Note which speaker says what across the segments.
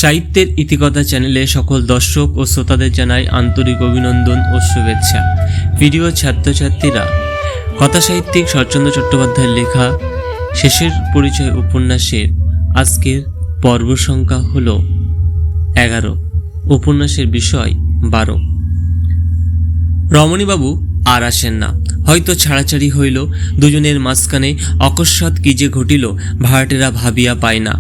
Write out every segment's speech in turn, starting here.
Speaker 1: সাহিত্যের ইতিকথা চ্যানেলে সকল দর্শক ও শ্রোতাদের জানাই আন্তরিক অভিনন্দন ও শুভেচ্ছা। প্রিয় ছাত্রছাত্রীরা, কথাসাহিত্যিক শরৎচন্দ্র চট্টোপাধ্যায়ের লেখা শেষের পরিচয় উপন্যাসের আজকের পর্ব সংখ্যা হল 11। উপন্যাসের বিষয় 12। রমণীবাবু আর আসেন না। হয়তো ছাড়াছাড়ি হইল, দুজনের মাঝখানে অকস্মাৎ কি যে ঘটিল ভাড়াটেরা ভাবিয়া পায় না।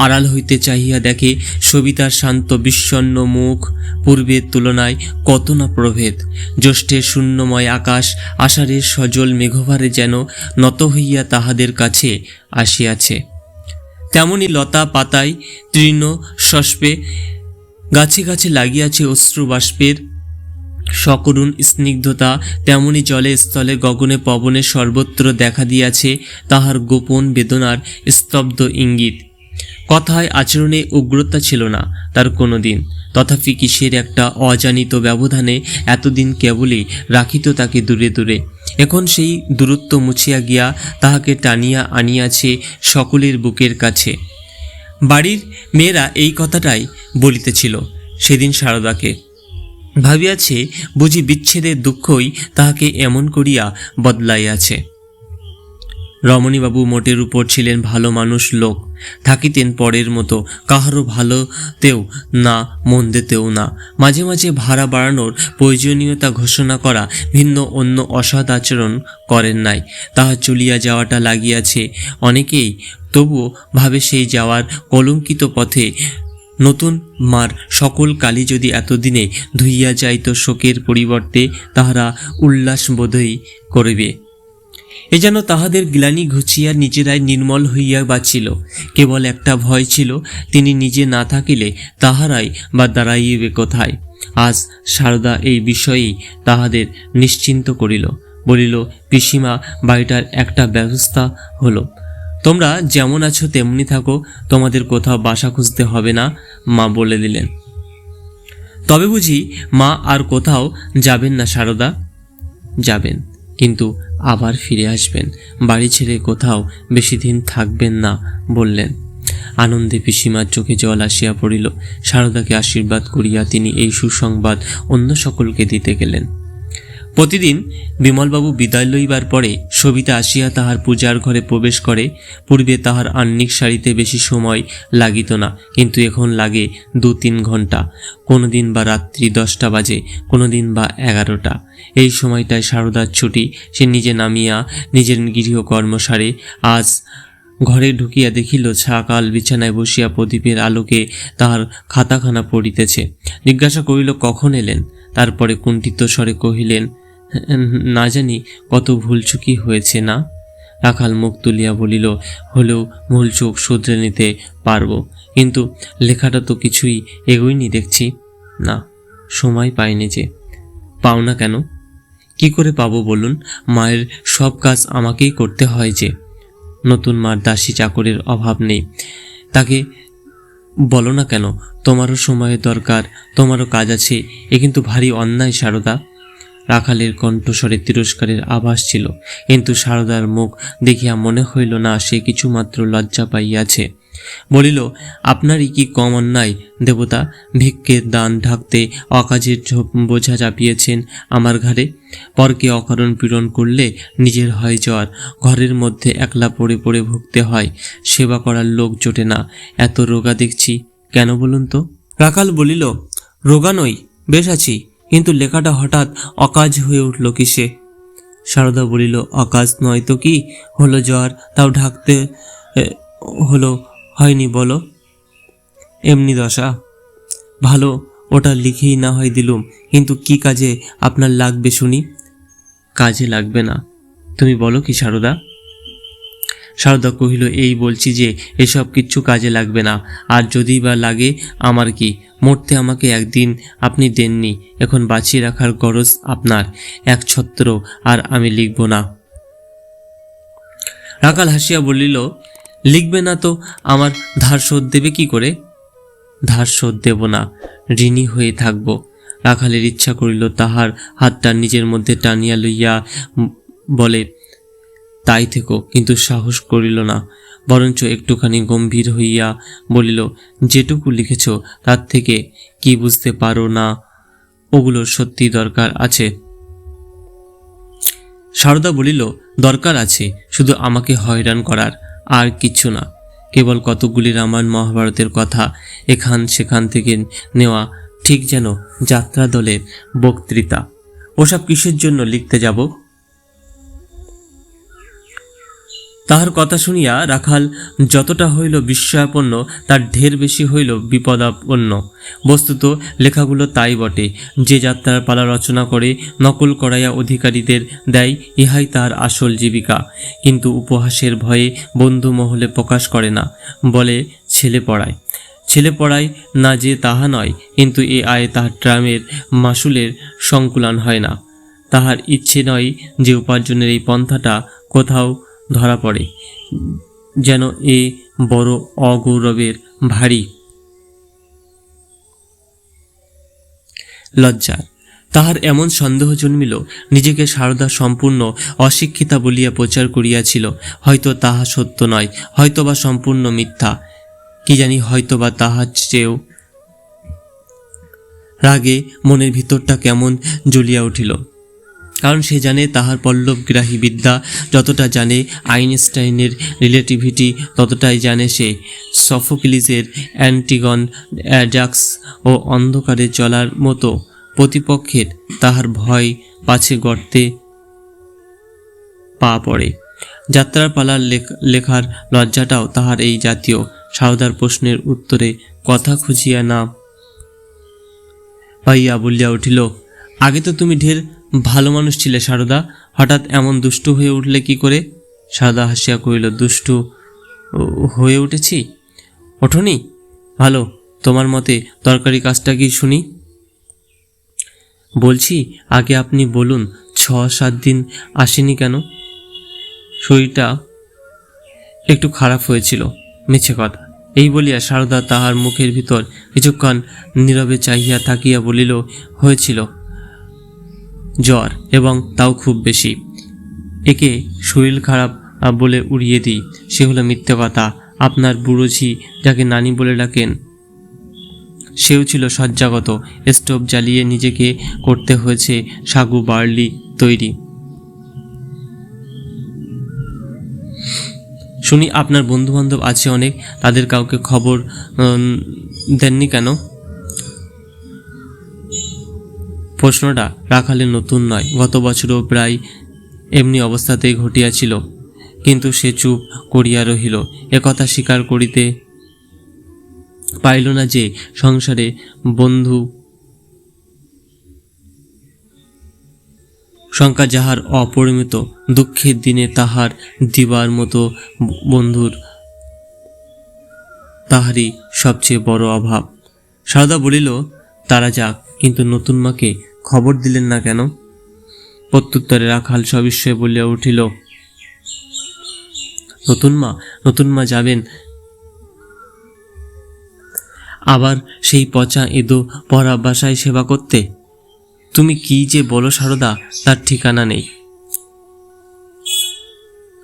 Speaker 1: আড়াল হইতে চাহিয়া দেখে সবিতার শান্ত বিষণ্ণ মুখ পূর্বের তুলনায় কত না প্রভেদ। জ্যৈষ্ঠের শূন্যময় আকাশ আষাঢ়ের সজল মেঘভারে যেন নত হইয়া তাহাদের কাছে আসিয়াছে। তেমনি লতা পাতায় তৃণ শস্পে গাছে গাছে লাগিয়াছে অশ্রু বাষ্পের সকরুণ স্নিগ্ধতা, তেমনি জলে স্থলে গগনে পবনে সর্বত্র দেখা দিয়াছে তাহার গোপন বেদনার স্তব্ধ ইঙ্গিত। কথায় আচরণে উগ্রতা ছিল না তার কোনো দিন, তথাপি কিসের একটা অজানিত ব্যবধানে এতদিন কেবলই রাখিত তাকে দূরে দূরে। এখন সেই দূরত্ব মুছিয়া গিয়া তাহাকে টানিয়া আনিয়াছে সকলের বুকের কাছে। বাড়ির মেয়েরা এই কথাটাই বলিতেছিল সেদিন সারদাকে। ভাবিয়াছে বুঝি বিচ্ছেদের দুঃখই তাহাকে এমন করিয়া বদলাইয়াছে। রমণীবাবু মোটের উপর ছিলেন ভালো মানুষ লোক, থাকিতেন পরের মতো, কাহারও ভালোতেও না মন্দেতেও না। মাঝে মাঝে ভাড়া বাড়ানোর প্রয়োজনীয়তা ঘোষণা করা ভিন্ন অন্য অসৎ আচরণ করেন নাই। তাহা চলিয়া যাওয়াটা লাগিয়াছে অনেকেই, তবুও ভাবে সেই যাওয়ার কলঙ্কিত পথে নতুন মার সকল কালি যদি এতদিনে ধুইয়া যাইত শোকের পরিবর্তে তাহারা উল্লাস বোধই করিবে। এ যেন তাহাদের গ্লানি ঘুচিয়া নিজেরাই নির্মল হইয়া বাঁচিল। কেবল একটা ভয় ছিল, তিনি নিজে না থাকিলে তাহারাই বা দাঁড়াইবে কোথায়। আজ সারদা এই বিষয়েই তাহাদের নিশ্চিন্ত করিল। বলিল, পিসিমা, বাড়িটার একটা ব্যবস্থা হলো, তোমরা যেমন আছো তেমনি থাকো, তোমাদের কোথাও বাসা খুঁজতে হবে না, মা বলে দিলেন। তবে বুঝি মা আর কোথাও যাবেন না সারদা? যাবেন, কিন্তু আবার ফিরে আসবেন, বাড়ি ছেড়ে কোথাও বেশি দিন থাকবেন না বললেন। আনন্দে পিসিমার চোখে জল আসিয়া পড়িল। সারদাকে আশীর্বাদ করিয়া তিনি এই সুসংবাদ অন্য সকলকে দিতে গেলেন। প্রতিদিন বিমলবাবু বিদায় লইবার পরে সবিতা আসিয়া তাহার পূজার ঘরে প্রবেশ করে। পূর্বে তাহার আহ্নিক শাড়িতে বেশি সময় লাগিত না, কিন্তু এখন লাগে 2-3 ঘন্টা। কোনো দিন বা রাত্রি 10টা বাজে, কোনো দিন বা 11টা। এই সময়টায় সারদার ছুটি। সে নিজে নামিয়া নিজের গৃহকর্ম সারে আজ ঘরে ঢুকিয়া দেখিল সকাল বিছানায় বসিয়া প্রদীপের আলোকে তাহার খাতাখানা পড়িতেছে। জিজ্ঞাসা করিল, কখন এলেন? তারপরে কুণ্ঠিত স্বরে কহিলেন, না জানি কত ভুলচুকি হয়েছে না। রাখাল মুখ তুলিয়া বলিল, হলেও ভুলচুক শুধরে নিতে পারব, কিন্তু লেখাটা তো কিছুই এগোয়নি দেখছি। না, সময় পাইনি যে। পাও না কেন? কি করে পাবো বলুন? মায়ের সব কাজ আমাকেই করতে হয় যে। নতুন মার দাসী চাকরের অভাব নেই, তাকে বলো না কেন তোমারও সময়ের দরকার, তোমারও কাজ আছে। এ কিন্তু ভারী অন্যায় সারদা। রাখালের কণ্ঠস্বরে তিরস্কারের আভাস ছিল, কিন্তু সারদার মুখ দেখিয়া মনে হইল না সে কিছুমাত্র লজ্জা পাইয়াছে। বলিল, আপনারই কি কম অন্যায় দেবতা? ভিক্ষের দান ঢাকতে অকাজের বোঝা চাপিয়েছেন আমার ঘাড়ে। পরকে অকারণ পীড়ন করলে নিজের হয় জ্বর, ঘরের মধ্যে একলা পড়ে পড়ে ভুগতে হয়, সেবা করার লোক জোটে না। এত রোগা দেখছি কেন বলুন তো? রাখাল বলিল, রোগা নই, বেশ আছি, কিন্তু লেখাটা হঠাৎ অকাজ হয়ে উঠল কিসে? সারদা বলিল, অকাজ নয় তো কি হলো? জ্বর, তাও ঢাকতে হলো, হয়নি বলো? এমনি দশা। ভালো, ওটা লিখেই না হয় দিলুম, কিন্তু কি কাজে আপনার লাগবে শুনি? কাজে লাগবে না, তুমি বলো কি সারদা? সারদা কহিল, এই বলছি যে এসব কিচ্ছু কাজে লাগবে না, আর যদি বা লাগে আমার কি? মরতে আমাকে একদিন আপনি দেননি, এখন বাঁচিয়ে রাখার গরজ আপনার। এক ছত্র আর আমি লিখব না। রাখাল হাসিয়া বলিল, লিখবে না তো আমার ধার শোধ দেবে কি করে? ধার শোধ দেব না, ঋণী হয়ে থাকব। রাখালের ইচ্ছা করিল তাহার হাতটা নিজের মধ্যে টানিয়া লইয়া বলে, তাই থেকো, কিন্তু সাহস করিল না। বরঞ্চ একটুখানি গম্ভীর হইয়া বলিল, যেটুকু লিখেছ তার থেকে কি বুঝতে পারো না ওগুলোর সত্যি দরকার আছে? সারদা বলিল, দরকার আছে, শুধু আমাকে হয়রান করার, আর কিচ্ছু না। কেবল কতকগুলি রামায়ণ মহাভারতের কথা এখান সেখান থেকে নেওয়া, ঠিক যেন যাত্রা দলের বক্তৃতা। ওসব কিসের জন্য লিখতে যাব? তাহার কথা শুনিয়া রাখাল যতটা হইল বিস্ময়াপন্ন, তার ঢের বেশি হইল বিপদাপন্ন। বস্তুত লেখাগুলো তাই বটে। যে যাত্রার পালা রচনা করে নকল করাইয়া অধিকারীদের দেয়, ইহাই তার আসল জীবিকা। কিন্তু উপহাসের ভয়ে বন্ধু মহলে প্রকাশ করে না, বলে ছেলে পড়ায়। ছেলে পড়ায় না যে তাহা নয়, কিন্তু এ আয়ে তাহার ট্রামের মাসুলের সংকুলান হয় না। তাহার ইচ্ছে নয় যে উপার্জনের এই পন্থাটা কোথাও ধরা পড়ে, যেন এ বড় অগৌরবের ভারী লজ্জা। তাহার এমন সন্দেহ জন্মিল, নিজেকে সারদা সম্পূর্ণ অশিক্ষিতা বলিয়া প্রচার করিয়াছিল। হয়তো তাহা সত্য নয়, হয়তোবা সম্পূর্ণ মিথ্যা, কি জানি, হয়তোবা তাহার চেয়েও। রাগে মনের ভিতরটা কেমন জ্বলিয়া উঠিল, কারণ সে জানে তাহার পল্লবগ্রাহী বিদ্যা যতটা জানে আইনস্টাইনের রিলেটিভিটি, ততটাই জানে সে সফোক্লিসের অ্যান্টিগন, অ্যাজাক্স ও অন্ধকারে চলার মতো প্রতিপক্ষের তাহার ভয় পাছে গর্তে পা পড়ে। যাত্রার পালার লেখার লজ্জাটাও তাহার এই জাতীয়। সারদার প্রশ্নের উত্তরে কথা খুঁজিয়া না পাইয়া বলিয়া উঠিল, আগে তো তুমি ঢের ভালো মানুষ ছিলে সারদা, হঠাৎ এমন দুষ্টু হয়ে উঠলে কি করে? সারদা হাসিয়া কহিল, দুষ্টু হয়ে উঠেছি? ওঠনি? ভালো, তোমার মতে দরকারি কাজটা কি শুনি। বলছি, আগে আপনি বলুন, 6-7 দিন আসেনি কেন? শরীরটা একটু খারাপ হয়েছিল। মিছে কথা। এই বলিয়া সারদা তাহার মুখের ভিতর কিছুক্ষণ নীরবে চাহিয়া থাকিয়া বলিল, হয়েছিল জ্বর, এবং তাও খুব বেশি। একে শরীর খারাপ বলে উড়িয়ে দিই, সে হলো মিথ্যে কথা। আপনার বুড়োঝি, যাকে নানি বলে ডাকেন, সেও ছিল শয্যাগত। স্টোভ জ্বালিয়ে নিজেকে করতে হয়েছে সাগু বার্লি তৈরি। শুনি আপনার বন্ধুবান্ধব আছে অনেক, তাদের কাউকে খবর দেননি কেন? প্রশ্নটা রাখালে নতুন নয়, গত বছরও প্রায় এমনি অবস্থাতেই ঘটিয়াছিল, কিন্তু সে চুপ করিয়া রহিল। একথা স্বীকার করিতে পাইল না যে সংসারে বন্ধু সংখ্যা যাহার অপরিমিত, দুঃখের দিনে তাহার দিবার মতো বন্ধুর তাহারই সবচেয়ে বড় অভাব। সারদা বলিল, তারা যাক, কিন্তু নতুন মাকে খবর দিলেন না কেন? প্রত্যুত্তরে রাখাল সবিস্ময়ে বলিয়া উঠিল, নতুন মা যাবেন আবার সেই পচা এঁদো পরা বাসায় সেবা করতে? তুমি কি যে বলো সারদা, তার ঠিকানা নেই।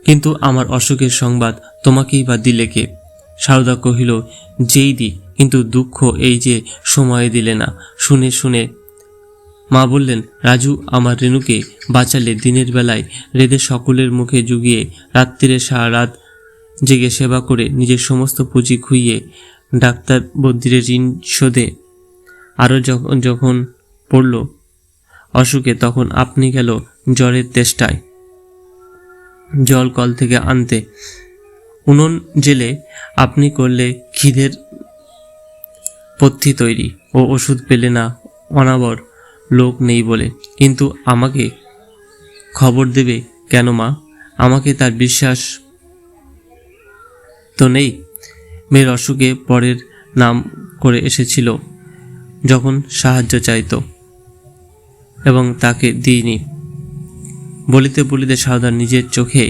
Speaker 1: কিন্তু আমার অসুখের সংবাদ তোমাকেই বা দিলে কে? সারদা কহিল, যেই দিক, কিন্তু দুঃখ এই যে সময় দিলে না। শুনে শুনে মা বললেন, রাজু আমার রেণুকে বাঁচালে দিনের বেলায় রেঁধে সকলের মুখে জুগিয়ে, রাত্রিরে সারা রাত জেগে সেবা করে, নিজের সমস্ত পুঁজি খুইয়ে ডাক্তার বদ্রির ঋণ শোধে আরও যখন পড়ল অসুখে, তখন আপনি গেল জ্বরের তেষ্টায় জল কল থেকে আনতে। উনুন জেলে আপনি করলে খিদের পথ্যি তৈরি, ও ওষুধ পেলে না অনাবর লোক নেই বলে। কিন্তু আমাকে খবর দেবে কেন মা? আমাকে তার বিশ্বাস তো নেই। মেয়ের অসুখে পরের নাম করে এসেছিল যখন সাহায্য চাইত, এবং তাকে দিইনি। বলিতে বলিতে সারদা নিজের চোখে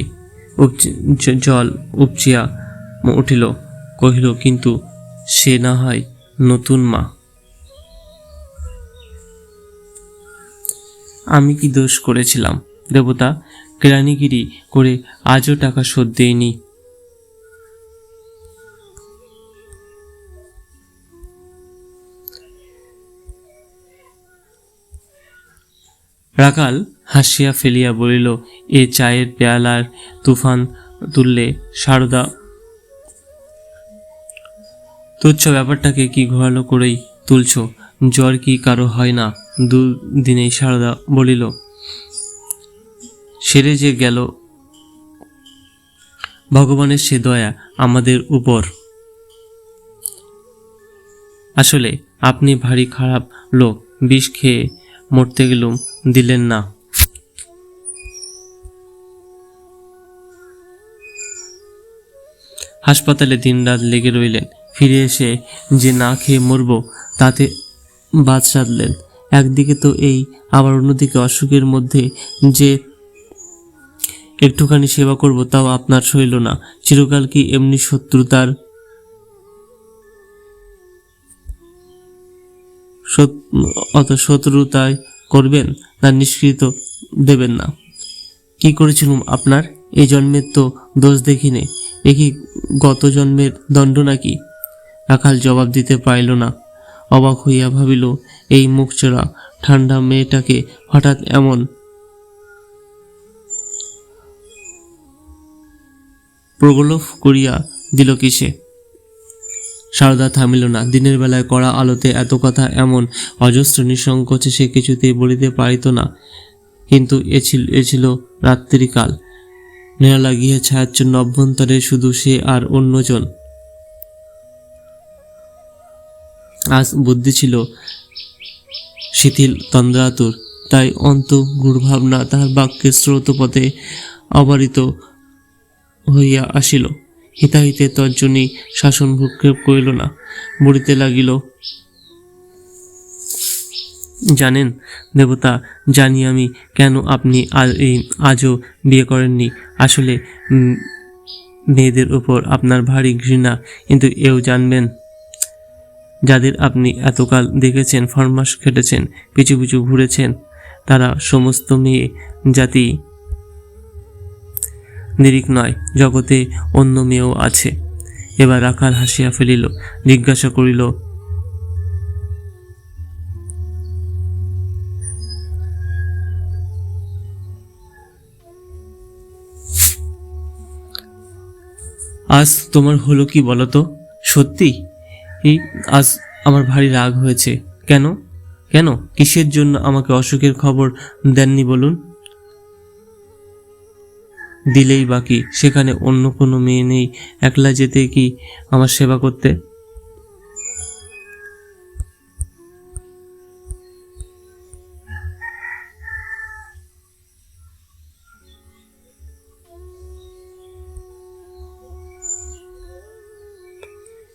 Speaker 1: জল উপচিয়া উঠিল। কহিল, কিন্তু সে না হয় নতুন মা। আমি কি দোষ করেছিলাম দেবতা? কেরানিগিরি করে আজও টাকা শোধ দেইনি। রাখাল হাসিয়া ফেলিয়া বলিল, এ চায়ের পেয়ালার তুফান তুললে সারদা। তুচ্ছ ব্যাপারটাকে কি ঘোরালো করেই তুলছ? জ্বর কি কারো হয় না? দুদিনেই সারদা বলিল, সেরে যে গেল ভগবানের সে দয়া আমাদের উপর। আসলে আপনি ভারী খারাপ লোক, বিষ খেয়ে মরতে গেলুম দিলেন না। হাসপাতালে দিনরাত লেগে রইলেন, ফিরে এসে যে না খেয়ে মরব তাতে বাদ সাধলেন। একদিকে তো এই, আবার অন্যদিকে অসুখের মধ্যে যে একটুখানি সেবা করব তাও আপনার সইল না। চিরকাল কি এমনি শত্রুতায় করবেন, না নিষ্কৃত দেবেন না? কি করেছিলুম আপনার? এই জন্মের তো দোষ দেখিনে, এ কি গত জন্মের দণ্ড নাকি? রাখাল জবাব দিতে পারিল না। অবাক হইয়া ভাবিল, এই মুখচোরা ঠান্ডা মেয়েটাকে হঠাৎ এমন প্রগল্ভ করিয়া দিল কিসে? সারদা থামিল না। দিনের বেলায় কড়া আলোতে এত কথা এমন অজস্র নিঃসংকোচে সে কিছুতেই বলিতে পারিত না, কিন্তু এ ছিল রাত্রিকাল। নিরালা গিয়ে ছায়াচ্ছন্ন অভ্যন্তরে শুধু সে আর অন্যজন। আজ বুদ্ধি ছিল শিথিল তন্দ্রাতুর, তাই অন্ত গূঢ়ভাবনা তাহার বাক্যের স্রোতপথে অবারিত হইয়া আসিল। হিতাহিতে তর্জনী শাসন ভূক্ষেপ করিল না, বলিতে লাগিল, জানেন দেবতা, জানি আমি কেন আপনি আজও বিয়ে করেননি। আসলে মেয়েদের উপর আপনার ভারী ঘৃণা, কিন্তু এও জানবেন, যাদের আপনি এতকাল দেখেছেন, ফরমাস খেটেছেন, পিছু পিছু ঘুরেছেন, তারা সমস্ত মেয়ে জাতি নিরিখ নয়, জগতে অন্য মেয়েও আছে। এবার রাখাল হাসিয়া ফেলিল, জিজ্ঞাসা করিল, আজ তোমার হলো কি বলতো? সত্যি আজ আমার ভারী রাগ হয়েছে। কেন কেন কিসের জন্য আমাকে অসুখের খবর দেননি বলুন? দিলেই বাকি, সেখানে অন্য কোনো মেয়ে নেই, একলা যেতে কি আমার সেবা করতে?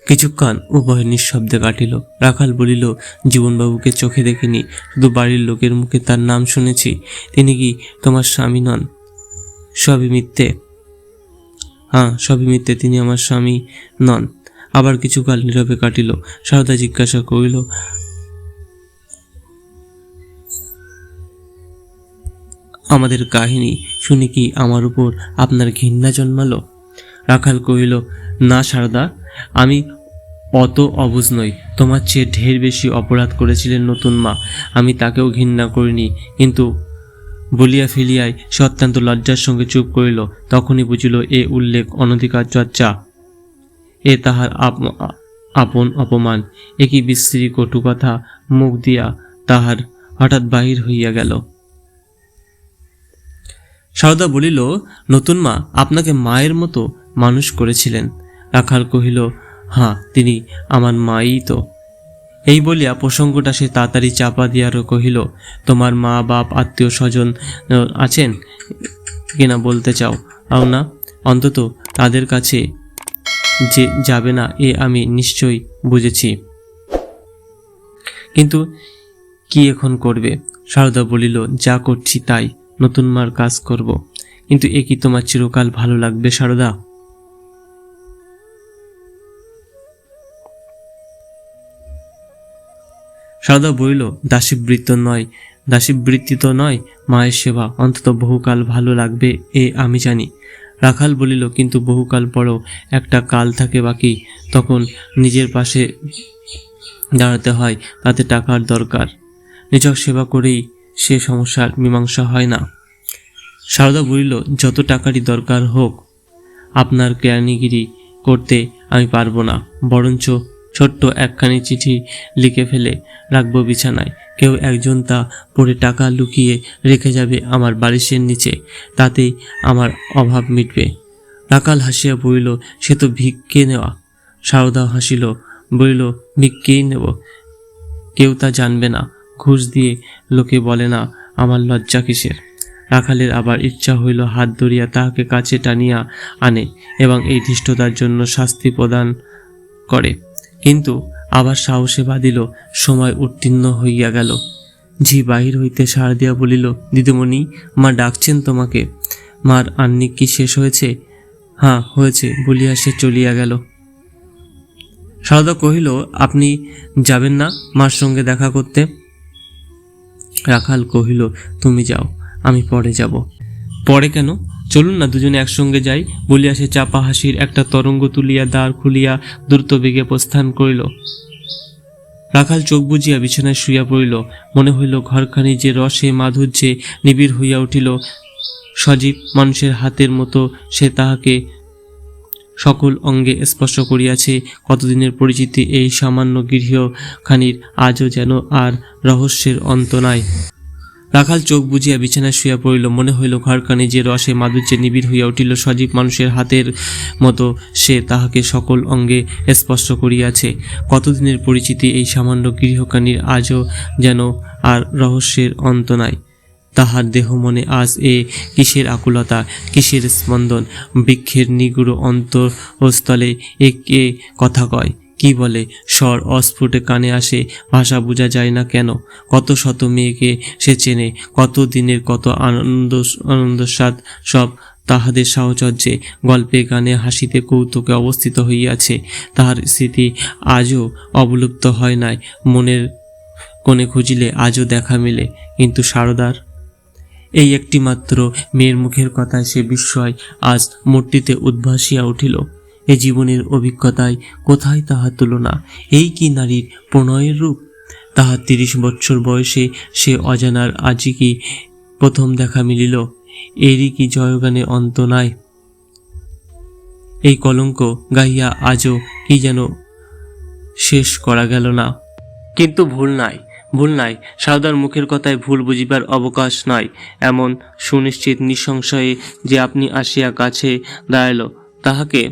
Speaker 1: কিছুক্ষণ উভয় নিঃশব্দে কাটিল। রাখাল বলিল, জীবনবাবুকে চোখে দেখিনি, শুধু বাড়ির লোকের মুখে তার নাম শুনেছি। তিনি কি তোমার স্বামী নন? সবই মিথ্যে। হ্যাঁ, সবই মিথ্যে, তিনি আমার স্বামী নন। আবার কিছুকাল নীরবে কাটিল। সারদা জিজ্ঞাসা করিল, আমাদের কাহিনী শুনে কি আমার উপর আপনার ঘৃণা জন্মালো? রাখাল কহিল, না সারদা, আমি অত অবুঝ নই। তোমার চেয়ে ঢের বেশি অপরাধ করেছিলেন নতুন মা, আমি তাকেও ঘৃণা করিনি। কিন্তু বলিয়া ফেলিয়াই সে অত্যন্ত লজ্জার সঙ্গে চুপ করিল। তখনই বুঝিল এ উল্লেখ অনধিকার চর্চা, এ তাহার আপন অপমান। এ কি বিশ্রী কটু কথা মুখ দিয়া তাহার হঠাৎ বাহির হইয়া গেল। সারদা বলিল, নতুন মা আপনাকে মায়ের মতো মানুষ করেছিলেন। রাখাল কহিল, হ্যাঁ, তিনি আমার মাই তো। এই বলিয়া প্রসঙ্গটা সে তাড়াতাড়ি চাপা দিয়ারও কহিল, তোমার মা বাপ আত্মীয় স্বজন আছেন কিনা বলতে চাও না? অন্তত তাদের কাছে যে যাবে না এ আমি নিশ্চয়ই বুঝেছি, কিন্তু কি এখন করবে? সারদা বলিল, যা করছি তাই, নতুন মার কাজ করব। কিন্তু এ কি তোমার চিরকাল ভালো লাগবে সারদা? সারদা বলিল, দাসীবৃত্তি তো নয়, মায়ের সেবা অন্তত বহুকাল ভালো লাগবে এ আমি জানি। রাখাল বলিল, কিন্তু বহুকাল পরও একটা কাল থাকে বাকি, তখন নিজের পাশে দাঁড়াতে হয়, তাতে টাকার দরকার। নিছক সেবা করেই সে সমস্যার মীমাংসা হয় না। সারদা বলিল, যত টাকারই দরকার হোক, আপনার কেরানিগিরি করতে আমি পারবো না। বরঞ্চ ছোট্ট একখানি চিঠি লিখে ফেলে রাখবো বিছানায়। কেউ একজন তা পড়ে টাকা লুকিয়ে রেখে যাবে আমার বালিশের নিচে, তাতেই আমার অভাব মিটবে। রাখাল হাসিয়া বলিল, সে তো ভিক্ষে নেওয়া। সারদা হাসিল, বলিল, ভিক্ষেই নেব, কেউ তা জানবে না। ঘুষ দিয়ে লোকে বলে না, আমার লজ্জা কিসের। রাখালের আবার ইচ্ছা হইল হাত ধরিয়া তাহাকে কাছে টানিয়া আনে এবং এই ধৃষ্টতার জন্য শাস্তি প্রদান করে, কিন্তু আবার সাহসে বাঁধিল। সময় উত্তীর্ণ হইয়া গেল। ঝি বাহির হইতে সাড়া দিয়া বলিল, দিদিমণি, মা ডাকছেন তোমাকে। মার আহ্নিক কি শেষ হয়েছে? হ্যাঁ হয়েছে বলিয়া সে চলিয়া গেল। সারদা কহিল, আপনি যাবেন না মার সঙ্গে দেখা করতে? রাখাল কহিল, তুমি যাও, আমি পরে যাব। পরে কেন? চলুন না, দুজনে একসঙ্গে যাই। বলিয়া সে চাপা হাসির একটা তরঙ্গ তুলিয়া দ্বার খুলিয়া দ্রুত বেগে প্রস্থান করিল। রাখাল চোখ বুজিয়া বিছানায় শুইয়া পড়িল। মনে হইল ঘরখানি যে রসে মাধুর্যে নিবিড় হইয়া উঠিল। সজীব মানুষের হাতের মতো সে তাহাকে সকল অঙ্গে স্পর্শ করিয়াছে। কতদিনের পরিচিতি এই সামান্য গৃহখানির, আজও যেন আর রহস্যের অন্ত নাই। রাখাল চোখ বুজিয়া বিছানায় শুইয়া পড়িল। মনে হইল ঘরখানি যে রসে মাধুর্যে নিবিড় হইয়া উঠিল। সজীব মানুষের হাতের মতো সে তাহাকে সকল অঙ্গে স্পর্শ করিয়াছে। কতদিনের পরিচিতি এই সামান্য গৃহখানির, আজও যেন আর রহস্যের অন্ত নাই। তাহার দেহ মনে আজ কিসের আকুলতা, কিসের স্পন্দন। বৃক্ষের নিগুড় অন্তঃস্থলে এ কথা কয়, কি বলে, স্বর অস্ফুটে কানে আসে, ভাষা বোঝা যায় না কেন। কত শত মেয়েকে সে চেনে, কত দিনের কত আনন্দস্বাদ সব তাহাদের সাহচর্যে, গল্পে গানে হাসিতে কৌতুকে অবস্থিত হইয়াছে। তাহার স্মৃতি আজও অবলুপ্ত হয় নাই। মনের কোণে খুঁজিলে আজও দেখা মেলে। কিন্তু সারদার এই একটি মাত্র মেয়ের মুখের কথায় সে বিস্ময় আজ মূর্তিতে উদ্ভাসিয়া উঠিল। এ জীবনের অভিজ্ঞতায় কোথায় তাহার তুলনা? এই কি নারীর প্রণয়ের রূপ? তাহার 30 বৎসর বয়সে সে অজানার আজই কি প্রথম দেখা মিলিল? এরই কি জয়গানে অন্ত নাই? এই কলঙ্ক গাইয়া আজও কি যেন শেষ করা গেল না। কিন্তু ভুল নাই, সারদার মুখের কথায় ভুল বুঝিবার অবকাশ নাই। এমন সুনিশ্চিত নিঃসংশয়ে যে আপনি আসিয়া কাছে দাঁড়াইল, তাহাকে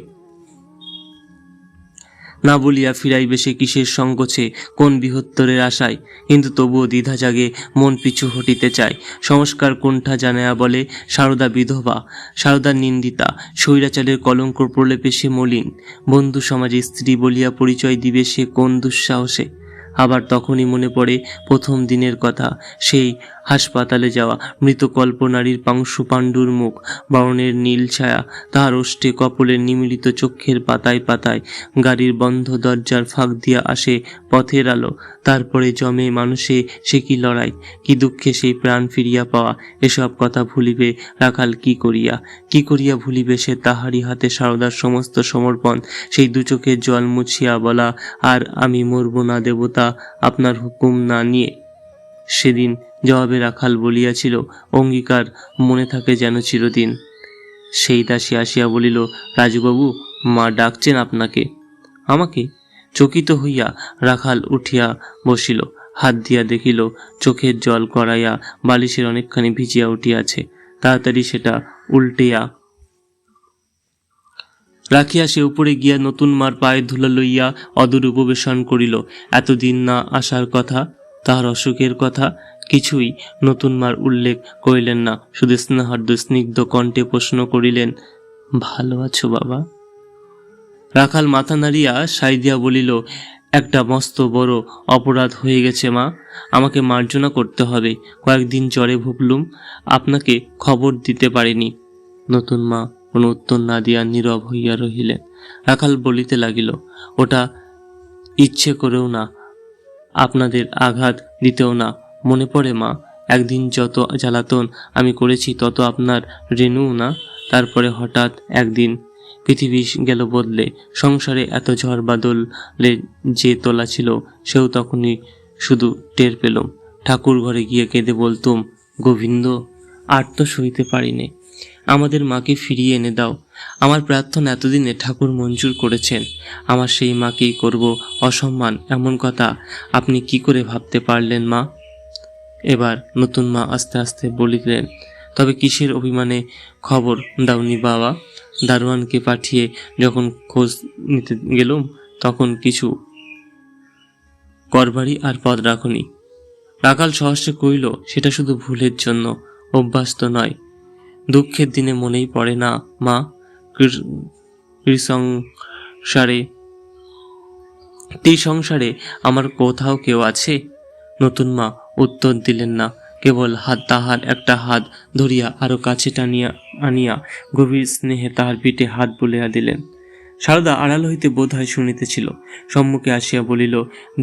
Speaker 1: না বলিয়া ফিরাইবে সে কিসের সংকোচে, কোন বৃহত্তরের আশায়? কিন্তু তবুও দ্বিধা জাগে, মন পিছু হটিতে চায়। সংস্কার কোণঠা জানাইয়া বলে, সারদা বিধবা, সারদা নিন্দিতা, স্বৈরাচারের কলঙ্ক প্রলেপে সে মলিন। বন্ধু সমাজে স্ত্রী বলিয়া পরিচয় দিবে সে কোন দুঃসাহসে? আবার তখনই মনে পড়ে প্রথম দিনের কথা, সেই হাসপাতালে যাওয়া মৃত কল্পনারীর পাংশু পাণ্ডুর মুখ, বরণের নীল ছায়া তাহার ওষ্ঠে, কপলের নিমিলিত চক্ষের পাতায় পাতায়। গাড়ির বন্ধ দরজার ফাঁক দিয়া আসে পথের আলো। তারপরে জমে মানুষে সে কি লড়াই, কি দুঃখে সেই প্রাণ ফিরিয়া পাওয়া। এসব কথা ভুলিবে রাখাল কি করিয়া ভুলিবে সে? তাহারই হাতে সারদার সমস্ত সমর্পণ। সেই দু চোখের জল মুছিয়া বলা, আর আমি মরব না দেবতা, আপনার হুকুম না নিয়ে। সেদিন জবাবে রাখাল বলিয়াছিল, অঙ্গীকার মনে থাকে যেন চিরদিন। সেই দাসী আসিয়া বলিল, রাজুবাবু, মা ডাকছেন আপনাকে। আমাকে? চকিত হইয়া রাখাল উঠিয়া বসিল। হাত দিয়া দেখিল চোখের জল গড়াইয়া বালিশের অনেকখানি ভিজিয়া উঠিয়াছে। তাড়াতাড়ি সেটা উল্টিয়া রাখিয়া সে উপরে গিয়া নতুন মার পায়ের ধুলা লইয়া অদূর উপবেশন করিল। এতদিন না আসার কথা, তাহার অসুখের কথা কিছুই নতুন মার উল্লেখ করিলেন না। শুধু স্নেহার্দ স্নিগ্ধ কণ্ঠে প্রশ্ন করিলেন, ভালো আছো বাবা? রাখাল মাথা নাড়িয়া সাই দিয়া বলিল, একটা মস্ত বড় অপরাধ হয়ে গেছে মা, আমাকে মার্জনা করতে হবে। কয়েকদিন জ্বরে ভুগলুম, আপনাকে খবর দিতে পারিনি। নতুন মা কোনো উত্তর না দিয়া নীরব হইয়া রহিলেন। রাখাল বলিতে লাগিল, ওটা ইচ্ছে করেও না, আপনাদের আঘাত দিতেও না। মনে পড়ে মা, একদিন যত জ্বালাতন আমি করেছি তত আপনার রেণু না। তারপরে হঠাৎ একদিন পৃথিবী গেল বদলে। সংসারে এত ঝড় বাদলে যে তোলা ছিল, সেও তখনই শুধু টের পেলাম। ঠাকুর ঘরে গিয়ে কেঁদে বলতুম, গোবিন্দ, আর তো সইতে পারিনে, আমাদের মাকে ফিরিয়ে এনে দাও। আমার প্রার্থনা এতদিনে ঠাকুর মঞ্জুর করেছেন, আমার সেই মাকেই করব অসম্মান, এমন কথা আপনি কি করে ভাবতে পারলেন মা? এবার নতুন মা আস্তে আস্তে বলিলেন, তবে কিসের অভিমানে খবর দাওনি বাবা? দারোয়ানকে পাঠিয়ে যখন খোঁজ নিতে গেলুম তখন কিছু করবারই আর পদ রাখুনি। রাখাল সহস্রে কইল, সেটা শুধু ভুলের জন্য, অভ্যাস তো নয়। দুঃখের দিনে মনেই পড়ে না মা, ত্রিসংসারে আমার কোথাও কেউ আছে? নতুন মা উত্তর দিলেন না, কেবল তাহার একটা হাত ধরিয়া আরো কাছে টানিয়া আনিয়া গভীর স্নেহে তাহার পিঠে হাত বুলিয়া দিলেন। সারদা আড়াল হইতে বোধ হয় শুনিতেছিল, সম্মুখে আসিয়া বলিল,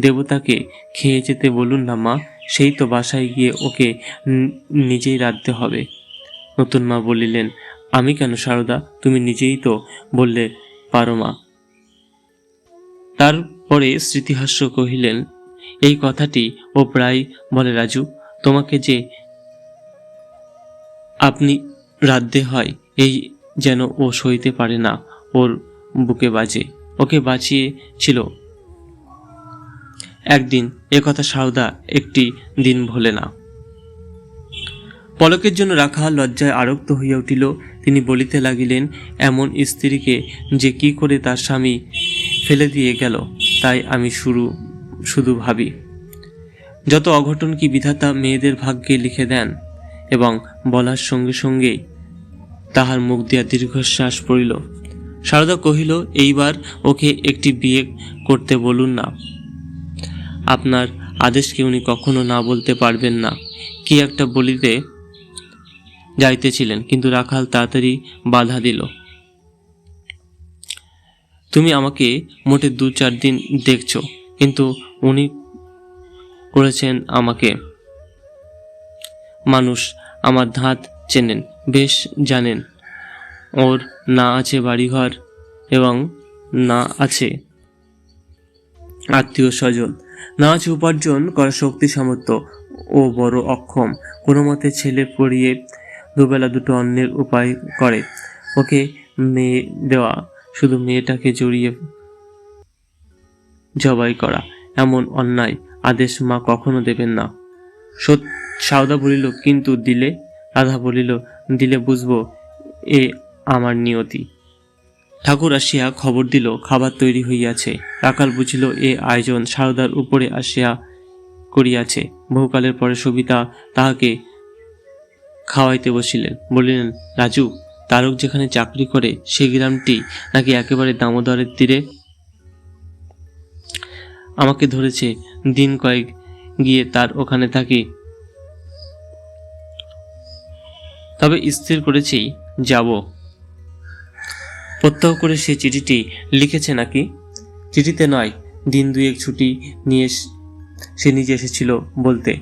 Speaker 1: দেবতাকে খেয়ে যেতে বলুন না মা, সেই তো বাসায় গিয়ে ওকে নিজেই রাঁধতে হবে। নতুন মা বলিলেন, আমি কেন সারদা, তুমি নিজেই তো বললে পারো মা। তারপরে স্মৃতিহাস্য কহিলেন, এই কথাটি ও প্রায় বলে রাজু, তোমাকে যে আপনি রাঁধতে হয় এই যেন ও সইতে পারে না, ওর বুকে বাজে। ওকে বাঁচিয়েছিল একদিন, এ কথা সারদা একটি দিন ভোলে না। পলকের জন্য রাখাল লজ্জায় আরক্ত হইয়া উঠিল। তিনি বলিতে লাগিলেন, এমন স্ত্রীকে যে কি করে তার স্বামী ফেলে দিয়ে গেল তাই আমি শুধু ভাবি। যত অঘটন কি বিধাতা মেয়েদের ভাগ্যে লিখে দেন। এবং বলার সঙ্গে সঙ্গেই তাহার মুখ দিয়া দীর্ঘশ্বাস পড়িল। সারদা কহিল, এইবার ওকে একটি বিয়ে করতে বলুন না, আপনার আদেশকে উনি কখনো না বলতে পারবেন না। কি একটা বলিতে যাইতেছিলেন, কিন্তু রাখাল তাড়াতাড়ি বাধা দিল। তুমি আমাকে মোটে 2-4 দিন দেখছ, কিন্তু উনি করেছেন আমাকে মানুষ। আমার ধাত চেনেন, বেশ জানেন ওর না আছে বাড়িঘর এবং না আছে আত্মীয় স্বজন, না আছে উপার্জন করার শক্তি সামর্থ্য। ও বড় অক্ষম, কোনো মতে ছেলে পড়িয়ে দুবেলা দুটো অন্যের উপায় করে। ওকে মেয়ে দেওয়া, শুধু মেয়েটাকে জড়িয়ে জবাই করা, এমন অন্যায় আদেশ মা কখনো দেবেন না। সারদা বলিল, কিন্তু দিলে? রাধা বলিল, দিলে বুঝবো এ আমার নিয়তি। ঠাকুর আসিয়া খবর দিল, খাবার তৈরি হইয়াছে। রাখাল বুঝিল এ আয়োজন সারদার উপরে আসিয়া করিয়াছে। বহুকালের পরে সবিতা তাহাকে খাওয়াইতে বসিলেন। বলিলেন, রাজু, তারক যেখানে চাকরি করে সে গ্রামটি নাকি একেবারে দামোদরের তীরে। আমাকে ধরেছে, দিন কয়েক গিয়ে তার ওখানে থাকি। তবে স্থির করেছি যাব। প্রত্যহ করে সে চিঠিটি লিখেছে নাকি? চিঠিতে নয়, দিন 2 ছুটি নিয়ে সে নিজে এসেছিল বলতে।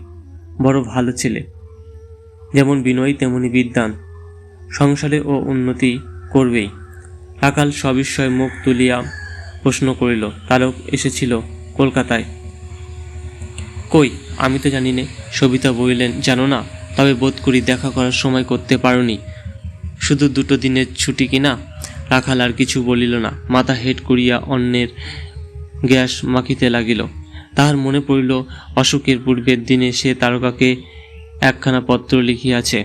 Speaker 1: বড় ভালো ছেলে, যেমন বিনয়ী তেমনি বিদ্বান, সংসারে ও উন্নতি করবেই। রাখাল সবিস্ময়ে মুখ তুলিয়া প্রশ্ন করিল, তারক এসেছিল কলকাতায়? কই, আমি তো জানি নে। সবিতা বলিলেন, জানো না? তবে বোধ করি দেখা করার সময় করতে পারোনি। শুধু 2 দিনের ছুটি কিনা? রাখাল আর কিছু বলিল না, মাথা হেট করিয়া অন্যের গ্যাস মাখিতে লাগিল। তাহার মনে পড়িল, অশোকের পূর্বের দিনে সে তারকাকে একখানা পত্র লিখিয়াছে।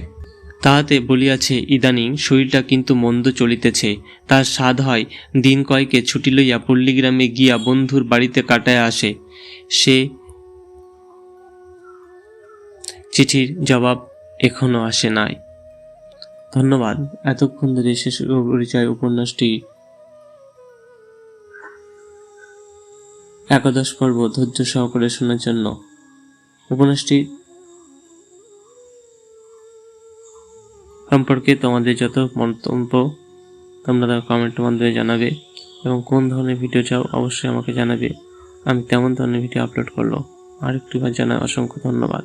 Speaker 1: তাহাতে বলিয়াছে, ইদানিং শরীরটা কিন্তু মন্দ চলিতেছে। তার সাধ হয় দিন কয়েকে ছুটি লইয়া পল্লীগ্রামে গিয়া বন্ধুর বাড়িতে কাটায় আসে। সে চিঠির জবাব এখনো আসে নাই। ধন্যবাদ এতক্ষণ ধরে শেষ পরিচয় উপন্যাসটি 11 পর্ব ধৈর্য সহকারে শোনার জন্য। উপন্যাসটি সম্পর্কে তোমাদের যত মন্তব্য তোমরা কমেন্টের মাধ্যমে জানাবে, এবং কোন ধরনের ভিডিও চাও অবশ্যই আমাকে জানাবে। আমি তেমন ধরনের ভিডিও আপলোড করলো। আরেকটু জানাই অসংখ্য ধন্যবাদ।